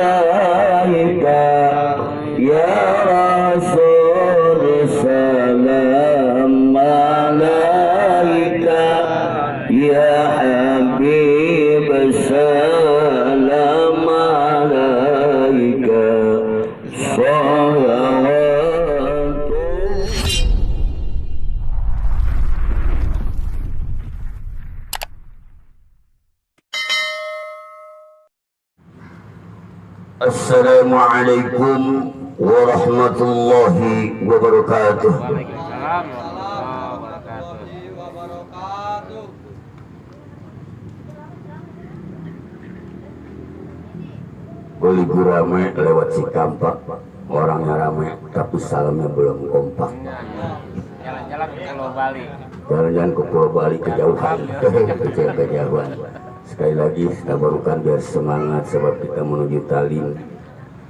alaika ya Rasul salam alaika ya Habib salam alaika salawat. Assalamualaikum warahmatullahi wabarakatuh. Waalaikumsalam warahmatullahi wabarakatuh. Beligu rame lewat Cikampak, orangnya rame tapi salamnya belum kompak. Jalan-jalan ke Pulau Bali. Jalan-jalan ke Pulau Bali kejauhan, kejauhan. Sekali lagi tabarukan biar semangat sebab kita menuju talim.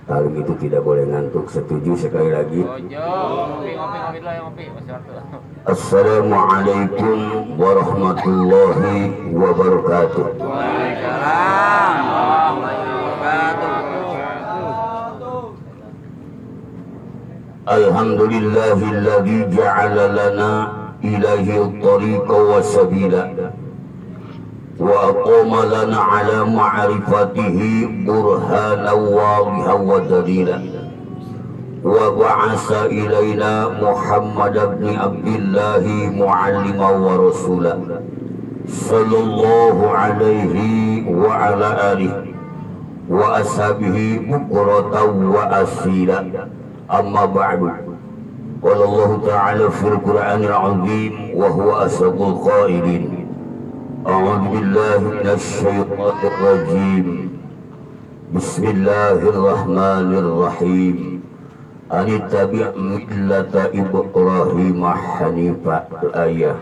Talim itu tidak boleh ngantuk. Setuju sekali lagi. Ngopi dulu ya ngopi. Assalamualaikum warahmatullahi wabarakatuh. Waalaikumsalam warahmatullahi wabarakatuh. Alhamdulillahilladzi ja'ala lana ilahi at-tariqa wa sabila wa aqama lana ala ma'rifatihi burhanan wadihan wa dalila wa ba'asa ilayna Muhammad ibn Abdillah mu'alliman wa rasula sallallahu alaihi wa ala alihi wa ashabihi bukratan wa asila. Amma ba'du. Qala Allah ta'ala fil Qur'anil 'azim wa huwa asdaqul qailin. أعوذ بالله من الشيطان الرجيم بسم الله الرحمن الرحيم أن اتبع ملة إبراهيم حنيفا الآية.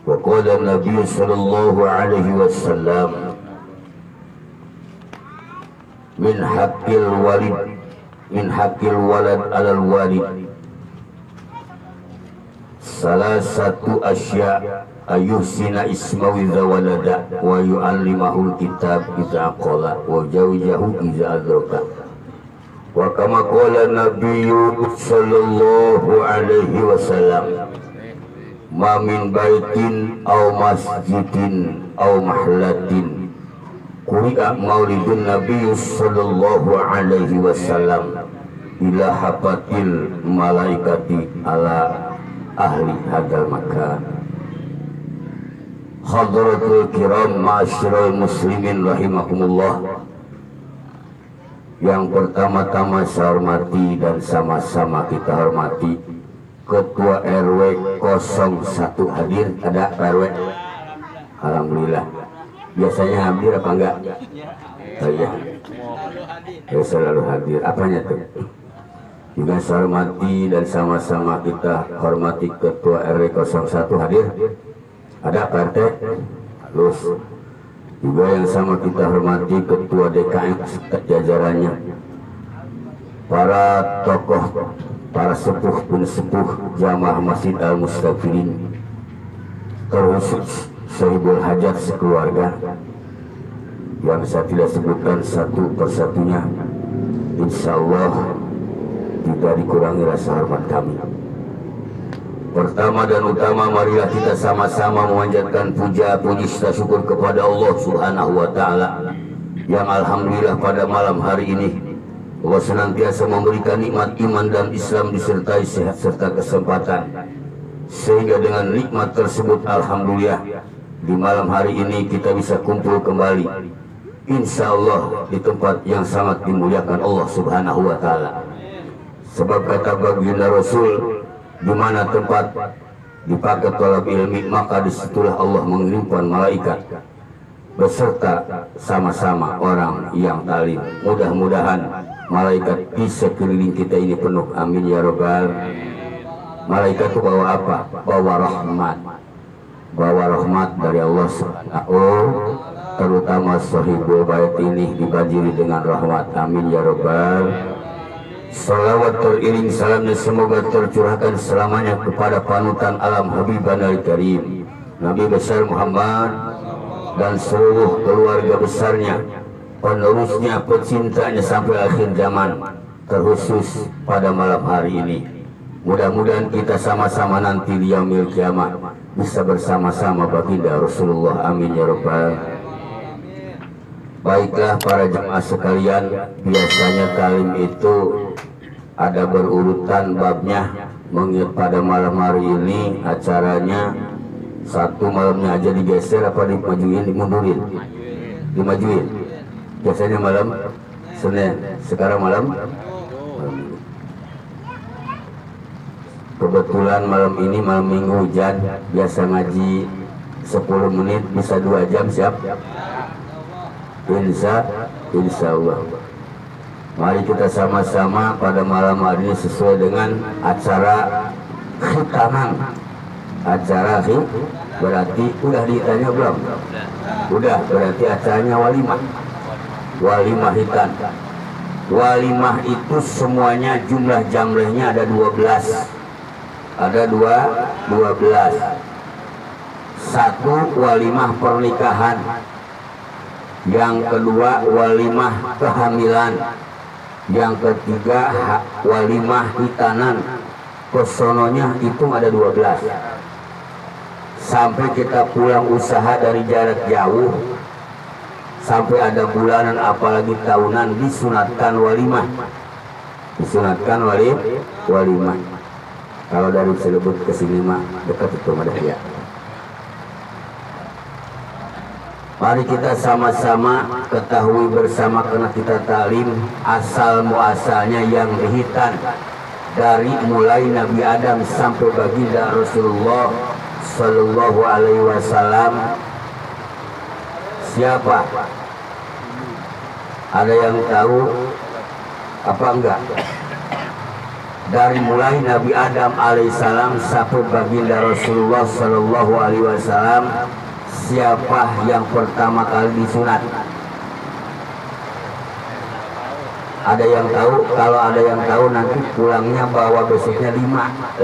وقال النبي صلى الله عليه وسلم من حق الولد على الوالد salasatu asya ayuhsina ismawi zawalada wa yu'allimahul kitab idza qala wa jaujahu idza adraka wa kama qala nabiyyu sallallahu alaihi wasallam ma min baitin aw masjidin aw mahlatin quri'a maulidun nabiyyu sallallahu alaihi wasallam ila hafatil malaikati ala ahli hadal makan. Hadratul kiram ma'asyiral muslimin rahimakumullah. Yang pertama-tama saya hormati dan sama-sama kita hormati Ketua RW 01 hadir. Ada RW? Alhamdulillah. Biasanya hadir apa enggak? Oh iya. Ya, selalu hadir. Apanya tuh? Juga saya hormati dan sama-sama kita hormati Ketua RW 01 hadir. Ada Pak RT? Terus juga yang sama kita hormati Ketua DKM jajarannya, para tokoh, para sepuh pensepuh jamaah Masjid Al-Mustafirin, terkhusus Syahibul Hajat sekeluarga yang saya tidak sebutkan satu persatunya. Insya Allah tidak dikurangi rasa hormat kami. Pertama dan utama, marilah kita sama-sama memanjatkan puja puji serta syukur kepada Allah Subhanahu wa taala yang alhamdulillah pada malam hari ini Allah senantiasa memberikan nikmat iman dan Islam disertai sehat serta kesempatan, sehingga dengan nikmat tersebut alhamdulillah di malam hari ini kita bisa kumpul kembali insya Allah di tempat yang sangat dimuliakan Allah Subhanahu wa taala. Sebab kata baginda Rasul, di mana tempat dipakai talab ilmi, maka disitulah Allah mengirimkan malaikat beserta sama-sama orang yang talim. Mudah-mudahan malaikat di sekeliling kita ini penuh, amin ya robbal. Malaikat itu bawa apa? Bawa rahmat. Bawa rahmat dari Allah Subhanahu, terutama sahibul bait ini dibanjiri dengan rahmat, amin ya robbal. Salawat teriring salamnya semoga tercurahkan selamanya kepada panutan alam Habiban al-Karim Nabi besar Muhammad dan seluruh keluarga besarnya, penerusnya, pecintanya sampai akhir zaman, terkhusus pada malam hari ini. Mudah-mudahan kita sama-sama nanti di yaumil kiamat bisa bersama-sama baginda Rasulullah. Amin ya rabbal. Baiklah para jemaah sekalian, biasanya talim itu ada berurutan babnya. Mengingat pada malam hari ini acaranya satu malamnya aja digeser apa dimajuin, dimundurin, dimajuin. Biasanya malam Senin, sekarang malam. Kebetulan malam ini malam minggu hujan, biasa ngaji 10 menit bisa 2 jam, siap? Insya Allah. Mari kita sama-sama pada malam hari ini sesuai dengan acara khitaman. Acara berarti udah ditanya belum? Udah, berarti acaranya walimah. Walimah hitan. Walimah itu semuanya jumlah jamlehnya ada 12. Ada 12. Satu walimah pernikahan. Yang kedua walimah kehamilan. Yang ketiga walimah hitanan. Kesononya itu ada 12. Sampai kita pulang usaha dari jarak jauh, sampai ada bulanan apalagi tahunan, disunatkan walimah. Disunatkan walimah. Kalau dari Cilebut ke sini mah dekat itu Madahya. Mari kita sama-sama ketahui bersama karena kita taklim asal muasalnya yang dihitan dari mulai Nabi Adam sampai baginda Rasulullah Sallallahu Alaihi Wasallam. Siapa? Ada yang tahu apa enggak? Dari mulai Nabi Adam alaihissalam sampai baginda Rasulullah Sallallahu Alaihi Wasallam, siapa yang pertama kali disunat? Ada yang tahu? Kalau ada yang tahu nanti pulangnya bawa besoknya 5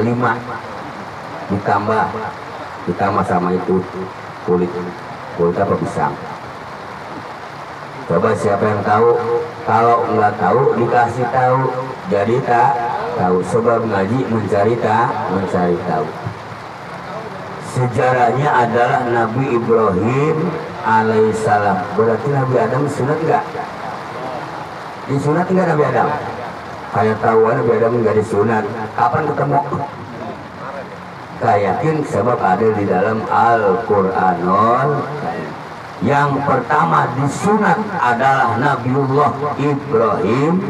ditambah sama itu kulit apa pisang. Coba siapa yang tahu? Kalau nggak tahu dikasih tahu. Jadi tak tahu, sebab ngaji mencari tahu. Sejarahnya adalah Nabi Ibrahim alaihissalam. Berarti Nabi Adam sunat enggak? Disunat enggak Nabi Adam? Kayak tahuan Nabi Adam enggak disunat. Kapan ketemu? Kayakin sebab ada di dalam Al-Qur'anul. Yang pertama disunat adalah Nabiullah Ibrahim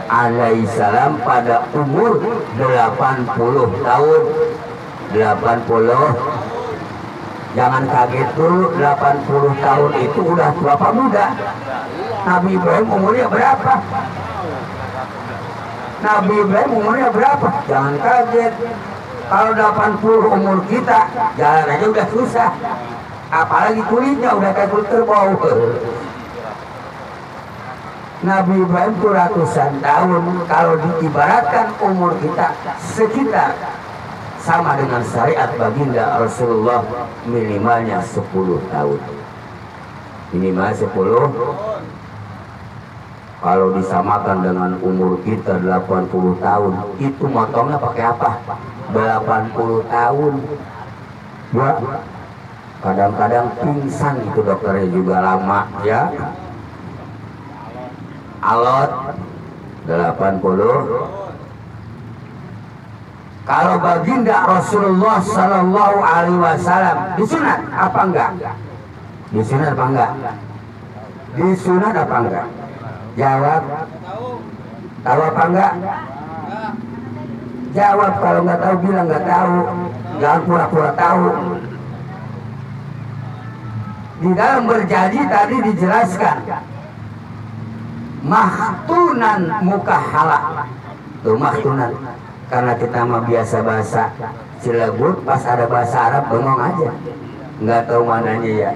alaihissalam pada umur 80 tahun. 80. Jangan kaget dulu, 80 tahun itu udah berapa muda. Nabi Ibrahim umurnya berapa? Nabi Ibrahim umurnya berapa? Jangan kaget. Kalau 80 umur kita, jalan aja udah susah. Apalagi kulitnya udah kayak kulit kerbau. Nabi Ibrahim itu ratusan tahun. Kalau diibaratkan umur kita sekitar sama dengan syariat baginda Rasulullah, minimalnya 10 tahun. Minimal 10. Kalau disamakan dengan umur kita 80 tahun, itu motongnya pakai apa? 80 tahun. Ya. Kadang-kadang pingsan itu dokternya juga lama ya. Alot 80. Kalau baginda Rasulullah Sallallahu Alaihi Wasallam disunat apa enggak? Disunat apa enggak? Disunat apa enggak? Jawab. Tahu apa enggak? Jawab. Kalau nggak tahu bilang nggak tahu. Jangan pura-pura tahu. Di dalam berjanji tadi dijelaskan mahtunan mukahala. Tuh mahtunan. Karena kita mah biasa bahasa Cilebut, pas ada bahasa Arab bengong aja, nggak tahu mananya ya.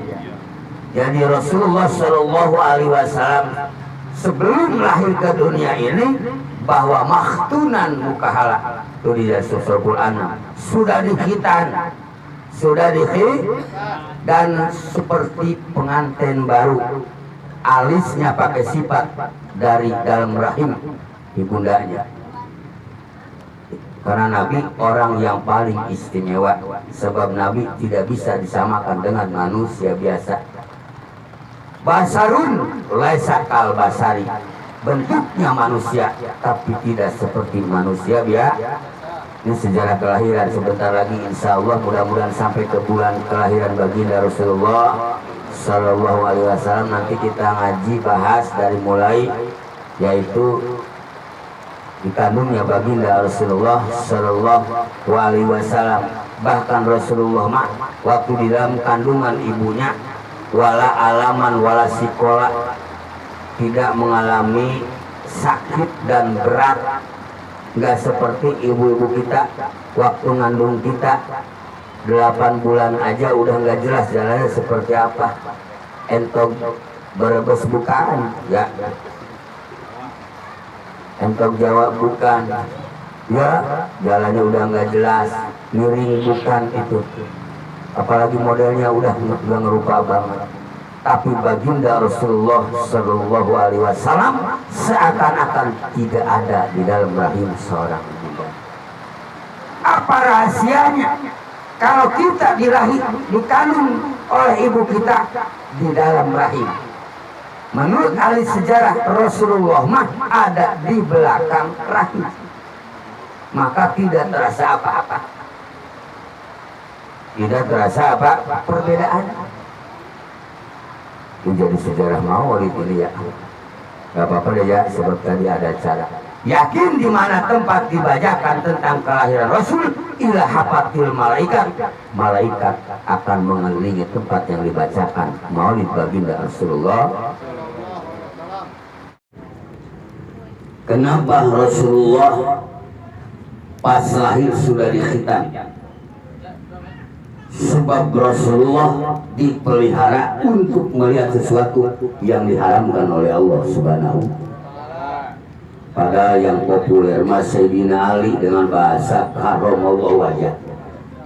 Jadi Rasulullah Shallallahu Alaihi Wasallam sebelum lahir ke dunia ini bahwa mahtunan mukahala itu di dalam Quran sudah dihitan, sudah dan seperti pengantin baru. alisnya pakai sifat dari dalam rahim ibundanya. Karena Nabi orang yang paling istimewa, sebab Nabi tidak bisa disamakan dengan manusia biasa. Basarun laisa kal basari, bentuknya manusia tapi tidak seperti manusia biasa. Ini sejarah kelahiran. Sebentar lagi insya Allah mudah-mudahan sampai ke bulan kelahiran baginda Rasulullah Sallallahu Alaihi Wasallam. Nanti kita ngaji bahas dari mulai yaitu dikandungnya baginda Rasulullah Sallallahu Alaihi Wasallam. Bahkan Rasulullah mah waktu di dalam kandungan ibunya wala alaman wala sikola, tidak mengalami sakit dan berat. Nggak seperti ibu-ibu kita waktu ngandung kita 8 bulan aja udah nggak jelas jalannya seperti apa. Entog berebes bukan ya, entog jawab bukan ya, jalannya udah nggak jelas, miring bukan itu, apalagi modelnya udah ngerupa banget. Tapi baginda Rasulullah Sallallahu Alaihi Wasallam seakan-akan tidak ada di dalam rahim seorang ibunda. Apa rahasianya? Kalau kita dikandung oleh ibu kita di dalam rahim, menurut ahli sejarah Rasulullah mah ada di belakang rahim, maka tidak terasa apa-apa, tidak terasa apa perbedaan. Menjadi sejarah maulid ini ya, gak apa-apa deh ya, sebab tadi ada cara. Yakin di mana tempat dibacakan tentang kelahiran Rasul, ila hafatil malaikat, malaikat akan mengelilingi tempat yang dibacakan maulid baginda Rasulullah. Kenapa Rasulullah pas lahir sudah dikhitan? Sebab Rasulullah dipelihara untuk melihat sesuatu yang diharamkan oleh Allah Subhanahu. Padahal yang populer Mas Sayyidina Ali dengan bahasa karamallahu wajah,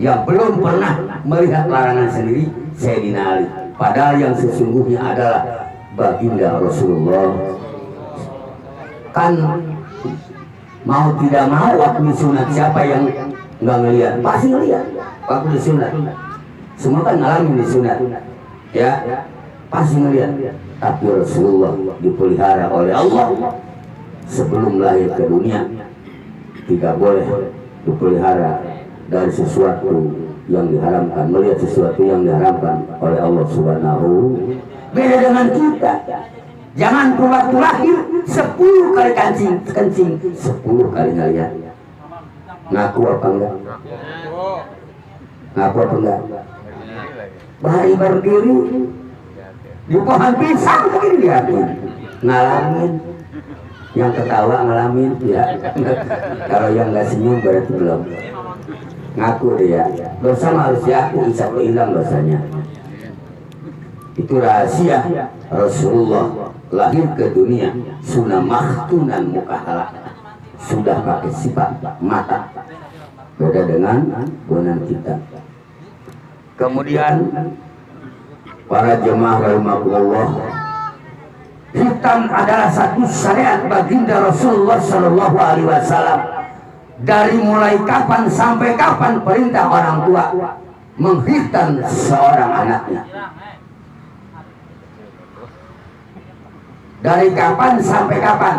yang belum pernah melihat larangan sendiri Sayyidina Ali. Padahal yang sesungguhnya adalah baginda Rasulullah. Kan mau tidak mau waktu disunat, siapa yang nggak ngelihat? Pasti ngelihat waktu disunat. Semua kan ngalamin disunat, ya pasti ngelihat. Tapi Rasulullah dipelihara oleh Allah sebelum lahir ke dunia, tidak boleh dipelihara dari sesuatu yang diharamkan, melihat sesuatu yang diharamkan oleh Allah Subhanahu. Beda dengan kita, jangan waktu lahir 10 kali kencing 10 kali ngelihat. Ngaku apa enggak? Ngaku apa enggak? Bahari berdiri di pohon pisang mungkin lihatin, ngalamin. Yang ketawa ngalamin ya. Kalau yang nggak senyum berarti belum. Ngaku dia, dosa harus diaku, insya Allah hilang dosanya. Itu rahasia Rasulullah lahir ke dunia sunnah mahtunan mukahala, sudah pakai sifat mata, beda dengan bunan kita. Kemudian para jemaah rahimakumullah, hitam adalah satu syariat baginda Rasulullah Sallallahu Alaihi Wasallam. Dari mulai kapan sampai kapan perintah orang tua menghitan seorang anaknya. Dari kapan sampai kapan?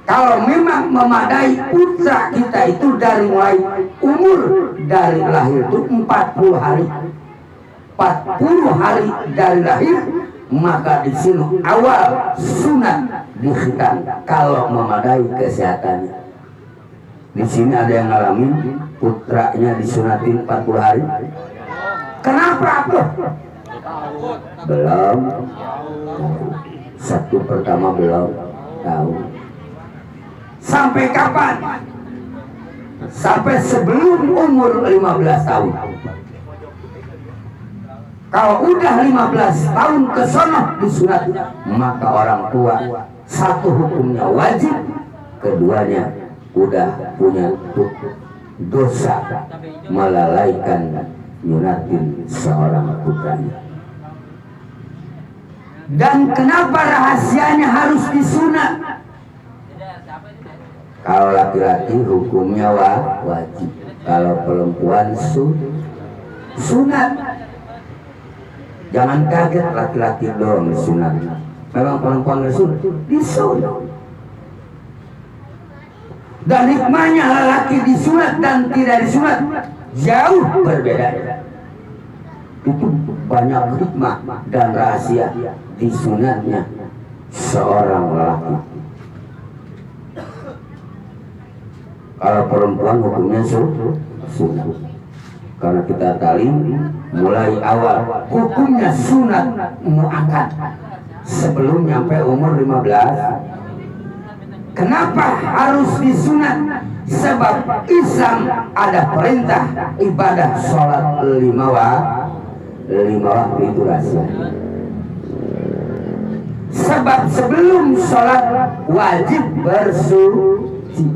Kalau memang memadai putra kita itu dari mulai umur dari lahir itu 40 hari. 40 hari dari lahir, maka di sini awal sunat dikhitan kalau memadai kesehatannya. Di sini ada yang ngalamin putranya disunatin 40 hari. Kenapa tuh? Belum. Satu pertama belum tahu. Sampai kapan? Sampai sebelum umur 15 tahun. Kalau udah 15 tahun ke sana disunat, maka orang tua satu hukumnya wajib, keduanya udah punya dosa melalaikan nyunatin seorang putranya. Dan kenapa rahasianya harus disunat? Kalau laki-laki hukumnya wajib, kalau perempuan sunat. Jangan kaget laki-laki doang disunat. Memang perempuan disunat. Dan hikmahnya lelaki disunat dan tidak disunat jauh berbeda. Itu banyak hikmah dan rahasia disunatnya seorang lelaki. Kalau perempuan hukumnya sunat. Karena kita talim mulai awal hukumnya sunat muakkad sebelum nyampe umur 15. Kenapa harus disunat? Sebab Islam ada perintah ibadah sholat 5 waktu itu rahasia. Sebab sebelum sholat wajib bersuci.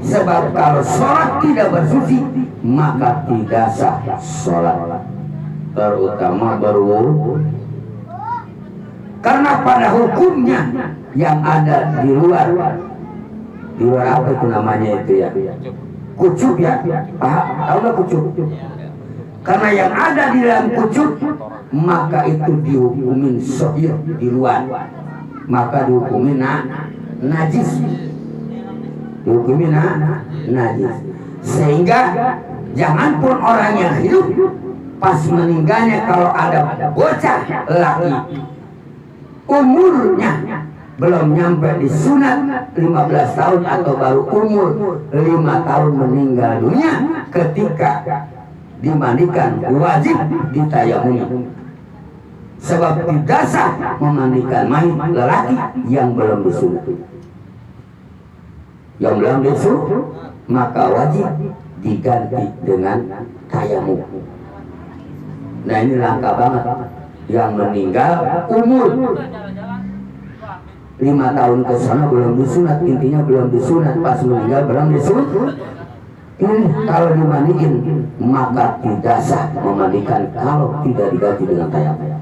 Sebab kalau sholat tidak bersuci maka tidak sah sholat, terutama berwudu. Karena pada hukumnya yang ada di luar apa itu namanya itu ya, kucub ya, tahu nggak kucub? Karena yang ada di dalam kucub maka itu dihukumin sohir di luar, maka dihukumin najis, najis. Sehingga jangan pun orang yang hidup pas meninggalnya kalau ada bocah laki umurnya belum nyampe disunat 15 tahun atau baru umur 5 tahun meninggal dunia, ketika dimandikan wajib ditayamum. Sebab tidak sah memandikan mayit lelaki yang belum disunat. Yang belum disunat maka wajib diganti dengan tayamum. Nah ini langka banget. Yang meninggal umur 5 tahun ke sana belum disunat, intinya belum disunat, pas meninggal belum disunat. Ini kalau dimandikan maka tidak sah memandikan kalau tidak diganti dengan tayamum.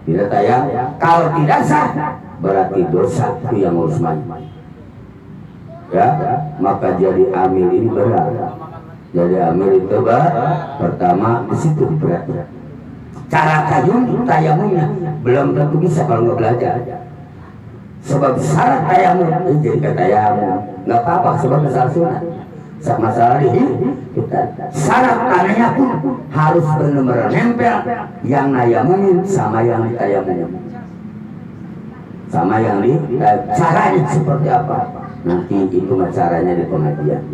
Tidak tayamum, kalau tidak sah berarti dosa itu yang harus mandi. Ya, maka jadi amil ini berat. Jadi amil itu pertama di situ berat. Cara tayamumnya belum tentu bisa kalau nggak belajar. Sebab syarat tayamum jadi tayamum nggak apa-apa sebab masalah sunat. Masalah ini kita syarat tanahnya pun harus benar-benar nempel yang nayamumin sama yang ditayamumin. Sama yang caranya seperti apa? Nanti itu caranya di pengajian.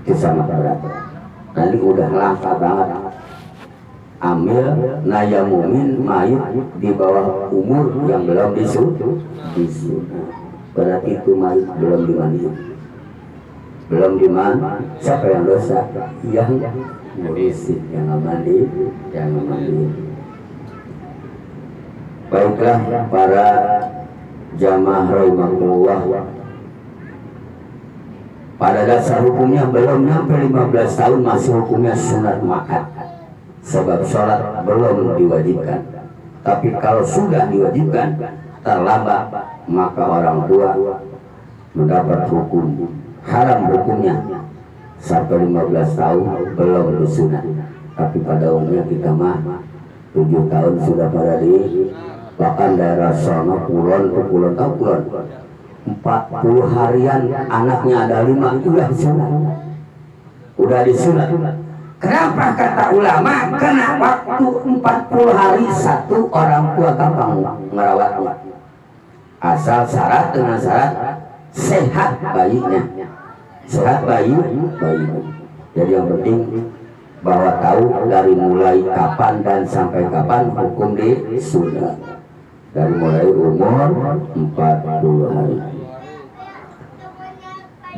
Itu sama berat. Nanti udah langka banget. Amil nayamumin mayit di bawah umur yang belum disunat. Berarti itu mayit belum dimandikan. Belum dimandi. Siapa yang dosa? Yang murisid, yang mandi, yang mandi. Baiklah para jamaah rahimakumullah. Pada dasar hukumnya belum sampai 15 tahun masih hukumnya sunat muakkad. Sebab sholat belum diwajibkan. Tapi kalau sudah diwajibkan terlambat maka orang tua mendapat hukum haram hukumnya sampai 15 tahun belum disunat. Tapi pada umumnya kita mah 7 tahun sudah pada di bahkan daerah sono kulon tahu kulon 40 harian anaknya ada 5 udah disunat. Kenapa kata ulama? Karena waktu 40 hari satu orang tua gampang merawatnya. Asal syarat dengan syarat sehat bayinya. Sehat bayi. Jadi yang penting bahwa tahu dari mulai kapan dan sampai kapan hukum disunat. Dari mulai umur 40 hari.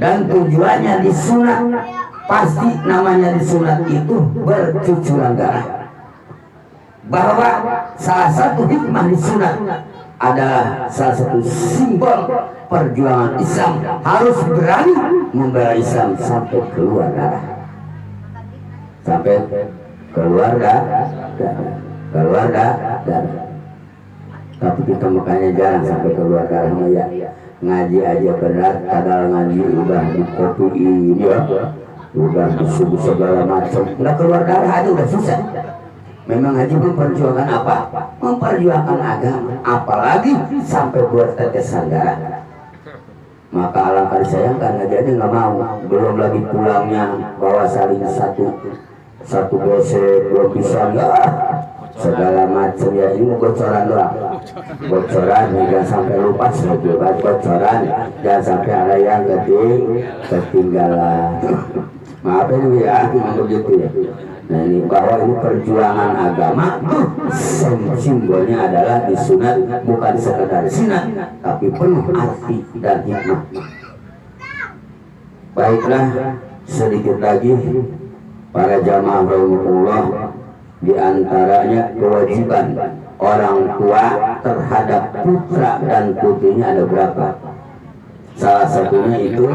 Dan tujuannya disunat. Pasti namanya disunat itu bercucuran darah. Bahwa salah satu hikmah disunat adalah salah satu simbol perjuangan Islam, harus berani membela Islam sampai keluar darah. Sampai keluarga darah. Tapi kita makanya jarang sampai keluar darah ya. Ngaji aja berat, kadang ngaji udah dikopiin ya, udah disebut segala macam, udah keluar darah aja udah susah. Memang haji memperjuangkan apa? Memperjuangkan agama, apalagi sampai buat tetesan darah. Maka alangkah disayangkan ngaji aja nggak mau, belum lagi pulangnya bawa salin satu besek, belum bisa ya segala macam ya, ini bocoran doang. Bocoran jangan sampai lupa sebab bocoran, jangan sampai ada yang ketinggalan. Maaf ini ya, begitu ya. Nah ini bahwa ini perjuangan agama, simbolnya adalah disunat, bukan sekedar sinat, tapi penuh arti dan hikmah. Baiklah, sedikit lagi para jamaah rahimahullah, di antaranya kewajiban orang tua terhadap putra dan putrinya ada berapa? Salah satunya itu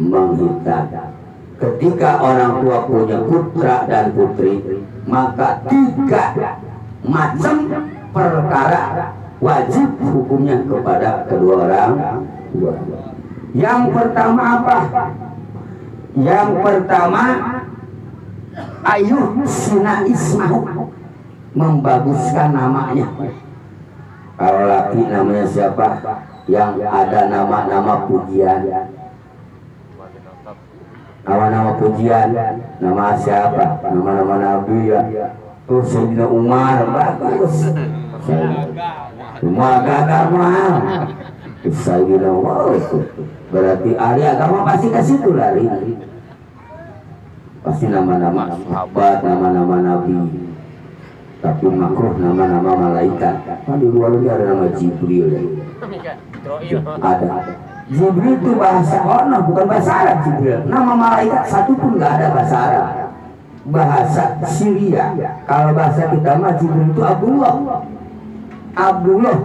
menghitam. Ketika orang tua punya putra dan putri, maka 3 macam perkara wajib hukumnya kepada kedua orang tua. Yang pertama apa? Yang pertama, ayuh sina ismahu, membaguskan namanya. Kalau laki namanya siapa? Yang ada nama-nama pujian. Nama-nama pujian, nama siapa? Nama-nama Nabi ya. Tuh Sayyidina Umar, bagus. Umar gagah mahal. Sayyidina Umar itu berarti ahli agama pasti ke situ lari. Pasti nama-nama sahabat, nama-nama Nabi. Tapi makruh nama-nama malaikat. Kan di luar ini ada nama Jibril ya. Ada. Jibril itu bahasa ono, bukan bahasa Arab Jibril. Nama malaikat satu pun nggak ada bahasa Arab. Bahasa Syria. Kalau bahasa kita mah Jibril itu Abdullah. Abdullah.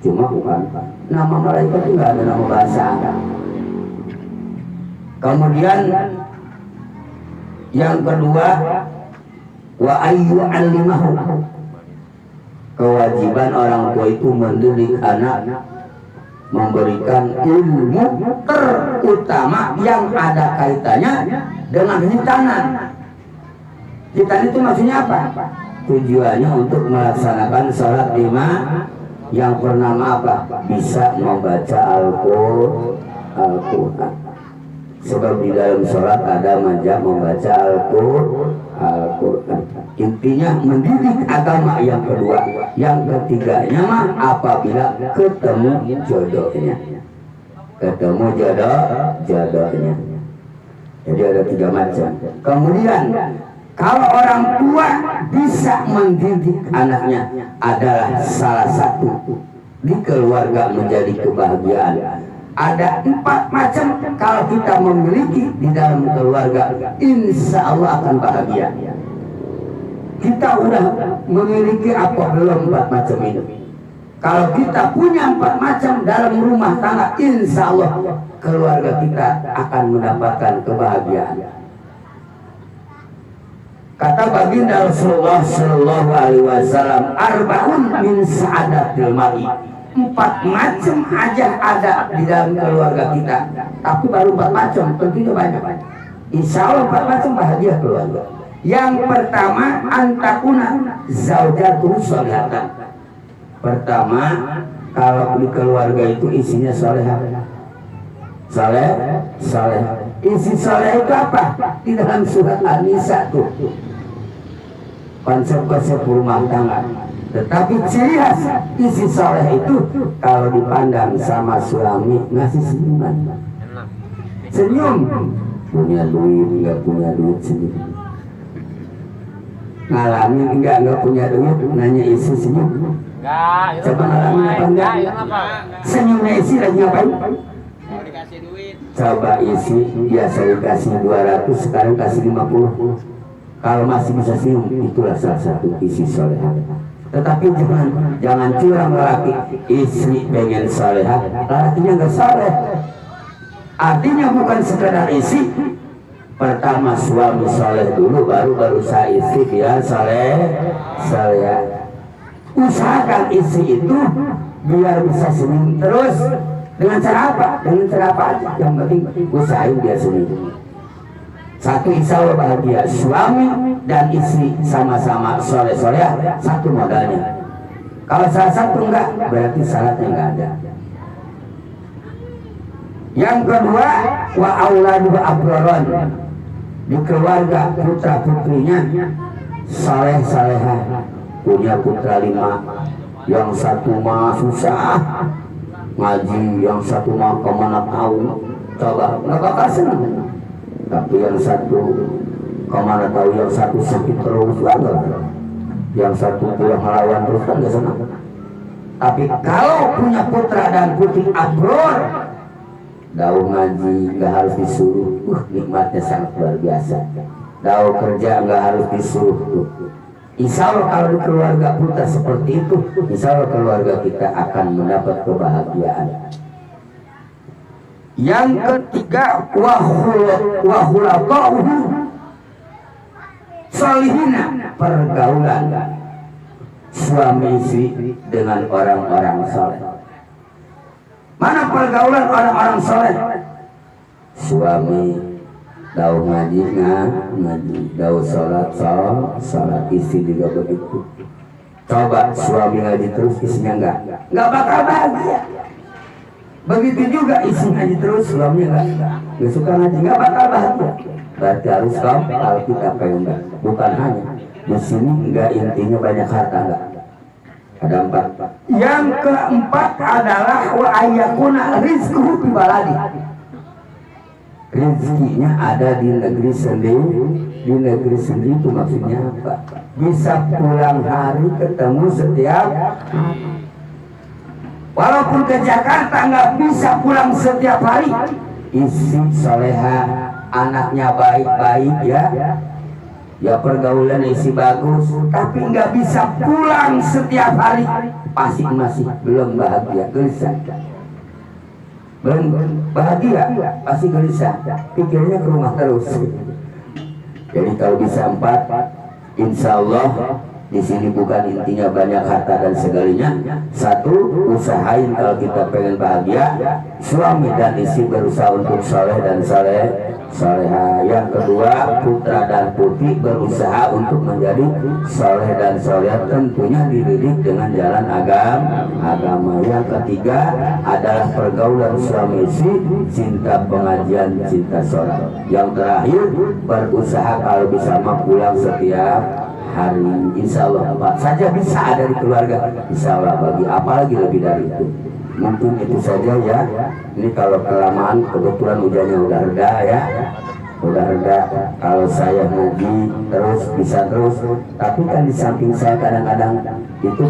Cuma bukan. Nama malaikat itu nggak ada nama bahasa Arab. Kemudian yang kedua, wa ayyu alimahu, kewajiban orang tua itu mendidik anak, memberikan ilmu terutama yang ada kaitannya dengan hitanan. Hitan itu maksudnya apa? Tujuannya untuk melaksanakan sholat 5 yang bernama apa? Bisa membaca Al-Quran. Sebab di dalam sholat ada majak membaca Al-Quran. Intinya mendidik agama yang kedua. Yang ketiganya mah apabila ketemu jodohnya. Ketemu jodohnya. Jadi ada 3 macam. Kemudian kalau orang tua bisa mendidik anaknya adalah salah satu di keluarga menjadi kebahagiaan. Ada 4 macam kalau kita memiliki di dalam keluarga, insya Allah akan bahagia. Kita udah memiliki apa belum 4 macam ini? Kalau kita punya 4 macam dalam rumah tangga, insya Allah keluarga kita akan mendapatkan kebahagiaan. Kata baginda Rasulullah Shallallahu Alaihi Wasallam, arba'un min sa'adatil mar'i. 4 macam aja ada di dalam keluarga kita, tapi baru 4 macam, tentunya banyak. Insya Allah 4 macam bahagia keluarga. Yang pertama, antakuna zaujatuhu sholihatan. Pertama, kalau di keluarga itu isinya solehah. Soleh. Isi soleh itu apa? Di dalam surat An-Nisa tuh. Konsep-konsep rumah tangga. Tetapi ciri khas isi soleh itu kalau dipandang sama suami ngasih senyuman. Senyum. Punya duit, nggak punya duit senyum. Ngalamin nggak punya duit, nanya isi senyum. Coba ngalamin apa enggak? Senyumnya isi lagi ngapain? Coba isi, biasa dikasih 200, sekarang kasih 50. Kalau masih bisa senyum, itulah salah satu isi soleh. Tetapi jangan curang laki, istri pengen solehah, lakinya nggak soleh. Artinya bukan sekedar isi, Pertama suami soleh dulu, baru istri dia soleh. Usahakan istri itu biar bisa senyum terus. Dengan cara apa? Dengan cara apa aja. Yang penting usahain dia senyum. Satu, insya Allah bahagia. Suami dan istri sama-sama soleh-soleh, satu modalnya. Kalau salah satu enggak, berarti syaratnya enggak ada. Yang kedua, wa auladu abroron. Di keluarga putra putrinya saleh-salehah, punya putra 5, yang satu mah susah ngaji, yang satu mah kemana tahu, coba nggak bakal senang. Tapi yang satu kemana tahu, yang satu sakit terus banget, yang satu pulang melawan terus kan nggak senang. Tapi kalau punya putra dan putri abror, daun ngaji nggak harus disuruh, nikmatnya sangat luar biasa. Daun kerja nggak harus disuruh. Insya Allah kalau di keluarga putra seperti itu, insya Allah keluarga kita akan mendapat kebahagiaan. Yang ketiga, wahulaqauhu salihina, pergaulan suami istri dengan orang-orang saleh. Mana pergaulan orang-orang soleh? Suami tahu ngaji, tahu sholat, istri juga begitu. Coba suami ngaji terus, istrinya enggak bakal bahagia. Begitu juga istri ngaji terus, suaminya enggak suka ngaji, enggak bakal bahagia. Berarti harus kalau kita pengen, bukan hanya di sini enggak, intinya banyak harta enggak. Ada 4. Yang keempat adalah wa ayyakuna rizquhu fi baladi. Rezekinya ada di negeri sendiri. Di negeri sendiri itu maksudnya apa? Bisa pulang hari ketemu setiap hari. Walaupun ke Jakarta nggak bisa pulang setiap hari. Istri soleha, anaknya baik-baik ya pergaulan isi bagus, tapi nggak bisa pulang setiap hari, pasti masih belum bahagia, gelisah. Belum bahagia, pasti gelisah, pikirnya ke rumah terus. Jadi kalau bisa 4, insya Allah di sini bukan intinya banyak harta dan segalinya. 1, usahain kalau kita pengen bahagia, suami dan istri berusaha untuk soleh dan soleha. Yang kedua, putra dan putri berusaha untuk menjadi soleh dan soleha, tentunya dididik dengan jalan agama. Yang ketiga adalah pergaulan suami istri, cinta pengajian, cinta sholat. Yang terakhir, berusaha kalau bisa pulang setiap hari. Insya Allah 4 saja bisa ada di keluarga, insya Allah bagi, apalagi lebih dari itu. Mungkin itu saja ya. Ini kalau kelamaan, kebetulan hujannya udah reda ya, udah reda. Kalau saya ngaji terus bisa terus, tapi kan di samping saya kadang-kadang itu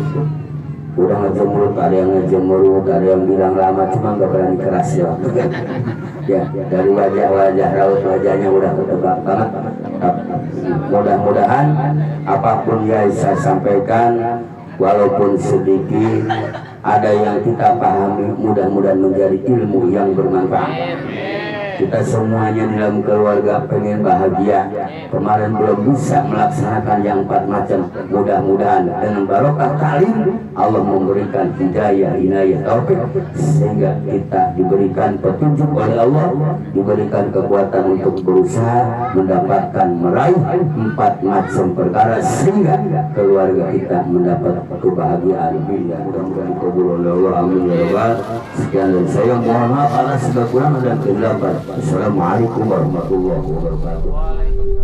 udah ngejemurut, ada yang ngejemurut, ada yang bilang lama, cuma nggak berani keras ya. Ya dari wajah-wajah, raut wajahnya udah ketebak banget. Mudah-mudahan apapun yang saya sampaikan, walaupun sedikit, ada yang kita pahami, mudah-mudahan menjadi ilmu yang bermanfaat. Kita semuanya dalam keluarga pengen bahagia. Kemarin belum bisa melaksanakan yang 4 macam. Mudah-mudahan dengan barokah ta'lim Allah memberikan hidayah, inayah, taufik, sehingga kita diberikan petunjuk oleh Allah, diberikan kekuatan untuk berusaha mendapatkan, meraih 4 macam perkara, sehingga keluarga kita mendapat kebahagiaan. Mudah-mudahan dikabul oleh Allah. Amin ya rabbal. Sekian dari saya, mohon maaf atas segala kurang dan kesilapan. Assalamualaikum warahmatullahi wabarakatuh.